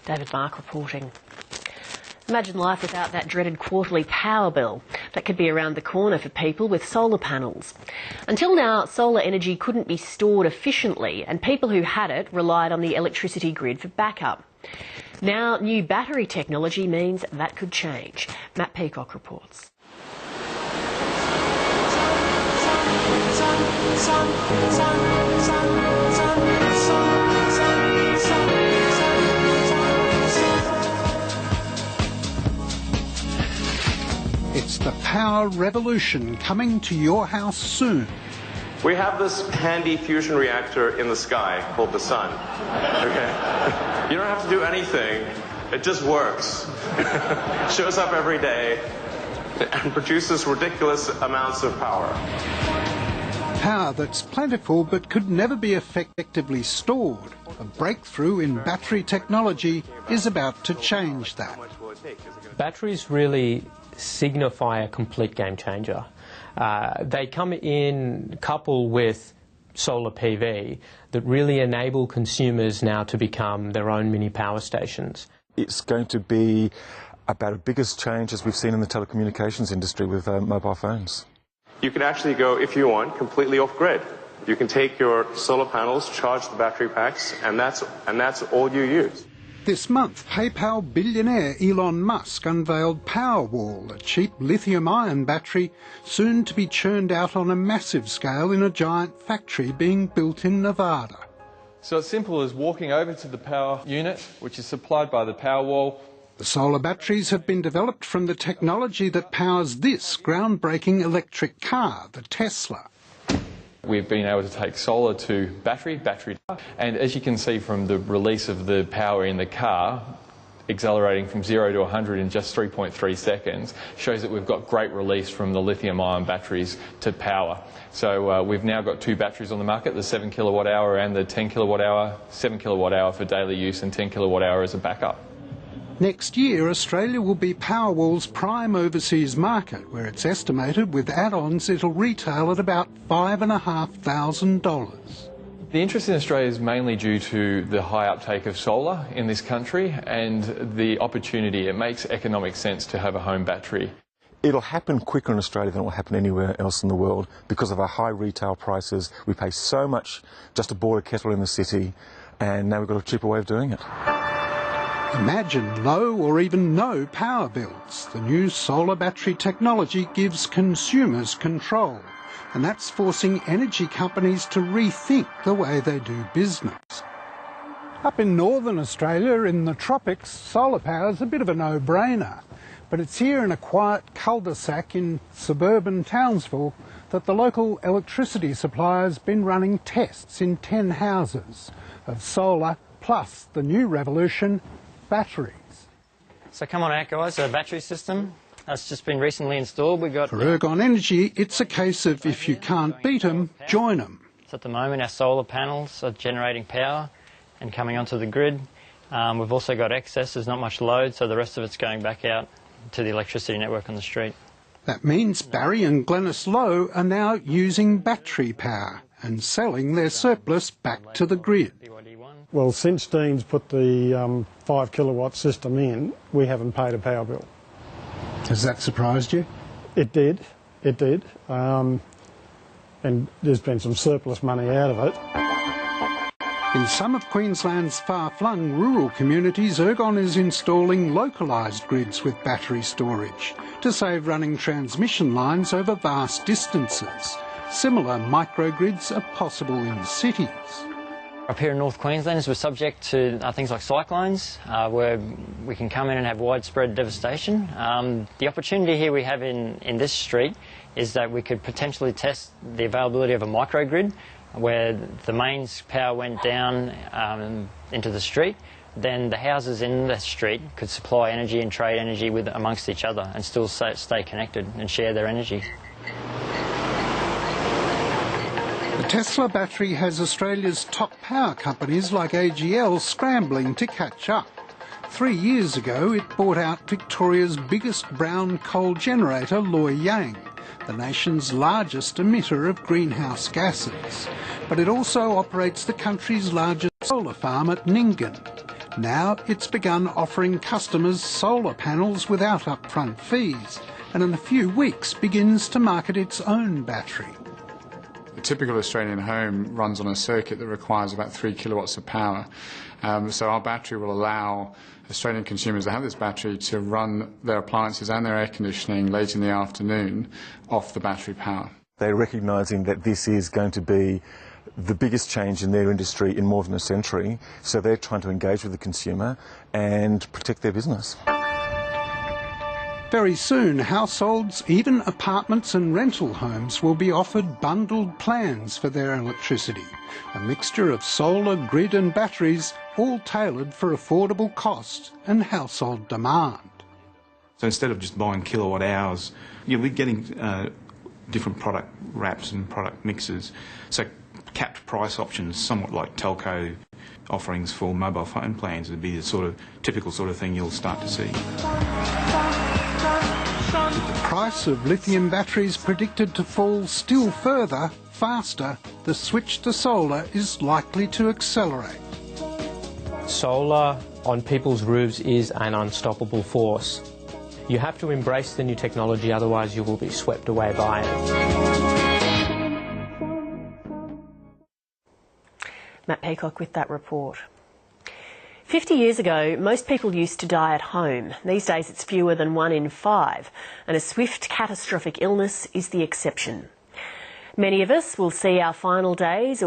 David Mark reporting. Imagine life without that dreaded quarterly power bill that could be around the corner for people with solar panels. Until now, solar energy couldn't be stored efficiently and people who had it relied on the electricity grid for backup. Now, new battery technology means that could change. Matt Peacock reports. It's the power revolution coming to your house soon. We have this handy fusion reactor in the sky called the sun. Okay? You don't have to do anything. It just works. Shows up every day and produces ridiculous amounts of power. Power that's plentiful but could never be effectively stored. A breakthrough in battery technology is about to change that. Batteries really signify a complete game changer. They come in coupled with solar PV that really enable consumers now to become their own mini power stations. It's going to be about the biggest change as we've seen in the telecommunications industry with mobile phones. You can actually go, if you want, completely off-grid. You can take your solar panels, charge the battery packs, and that's all you use. This month, PayPal billionaire Elon Musk unveiled Powerwall, a cheap lithium-ion battery soon to be churned out on a massive scale in a giant factory being built in Nevada. So it's simple as walking over to the power unit, which is supplied by the Powerwall. The solar batteries have been developed from the technology that powers this groundbreaking electric car, the Tesla. We've been able to take solar to battery, and as you can see from the release of the power in the car, accelerating from 0 to 100 in just 3.3 seconds, shows that we've got great release from the lithium-ion batteries to power. So we've now got two batteries on the market, the 7 kilowatt hour and the 10 kilowatt hour, 7 kilowatt hour for daily use and 10 kilowatt hour as a backup. Next year, Australia will be Powerwall's prime overseas market, where it's estimated with add-ons it'll retail at about $5,500. The interest in Australia is mainly due to the high uptake of solar in this country and the opportunity. It makes economic sense to have a home battery. It'll happen quicker in Australia than it will happen anywhere else in the world because of our high retail prices. We pay so much just to boil a kettle in the city, and now we've got a cheaper way of doing it. Imagine low or even no power bills. The new solar battery technology gives consumers control, and that's forcing energy companies to rethink the way they do business. Up in northern Australia, in the tropics, solar power is a bit of a no-brainer. But it's here in a quiet cul-de-sac in suburban Townsville that the local electricity supplier's been running tests in 10 houses of solar plus the new revolution, batteries. So come on out, guys, a battery system that's just been recently installed. We got For Ergon Energy, it's a case of if you can't beat them, join them. So at the moment our solar panels are generating power and coming onto the grid. We've also got excess, there's not much load, so the rest of it's going back out to the electricity network on the street. That means Barry and Glenys Lowe are now using battery power and selling their surplus back to the grid. Well, since Dean's put the 5 kilowatt system in, we haven't paid a power bill. Has that surprised you? It did. And there's been some surplus money out of it. In some of Queensland's far-flung rural communities, Ergon is installing localised grids with battery storage to save running transmission lines over vast distances. Similar microgrids are possible in cities. Up here in North Queensland, we're subject to things like cyclones, where we can come in and have widespread devastation. The opportunity here we have in this street is that we could potentially test the availability of a microgrid, where the mains power went down into the street, then the houses in the street could supply energy and trade energy amongst each other and still stay connected and share their energy. The Tesla battery has Australia's top power companies like AGL scrambling to catch up. 3 years ago, it bought out Victoria's biggest brown coal generator, Loy Yang, the nation's largest emitter of greenhouse gases. But it also operates the country's largest solar farm at Nyngan. Now it's begun offering customers solar panels without upfront fees, and in a few weeks begins to market its own battery. A typical Australian home runs on a circuit that requires about 3 kilowatts of power. So our battery will allow Australian consumers that have this battery to run their appliances and their air conditioning late in the afternoon off the battery power. They're recognising that this is going to be the biggest change in their industry in more than a century, so they're trying to engage with the consumer and protect their business. Very soon, households, even apartments and rental homes will be offered bundled plans for their electricity. A mixture of solar, grid and batteries, all tailored for affordable cost and household demand. So instead of just buying kilowatt hours, you'll be getting different product wraps and product mixes. So capped price options, somewhat like telco offerings for mobile phone plans, would be the sort of typical sort of thing you'll start to see. With the price of lithium batteries predicted to fall still further, faster, the switch to solar is likely to accelerate. Solar on people's roofs is an unstoppable force. You have to embrace the new technology, otherwise you will be swept away by it. Matt Peacock with that report. 50 years ago, most people used to die at home. These days it's fewer than 1 in 5, and a swift catastrophic illness is the exception. Many of us will see our final days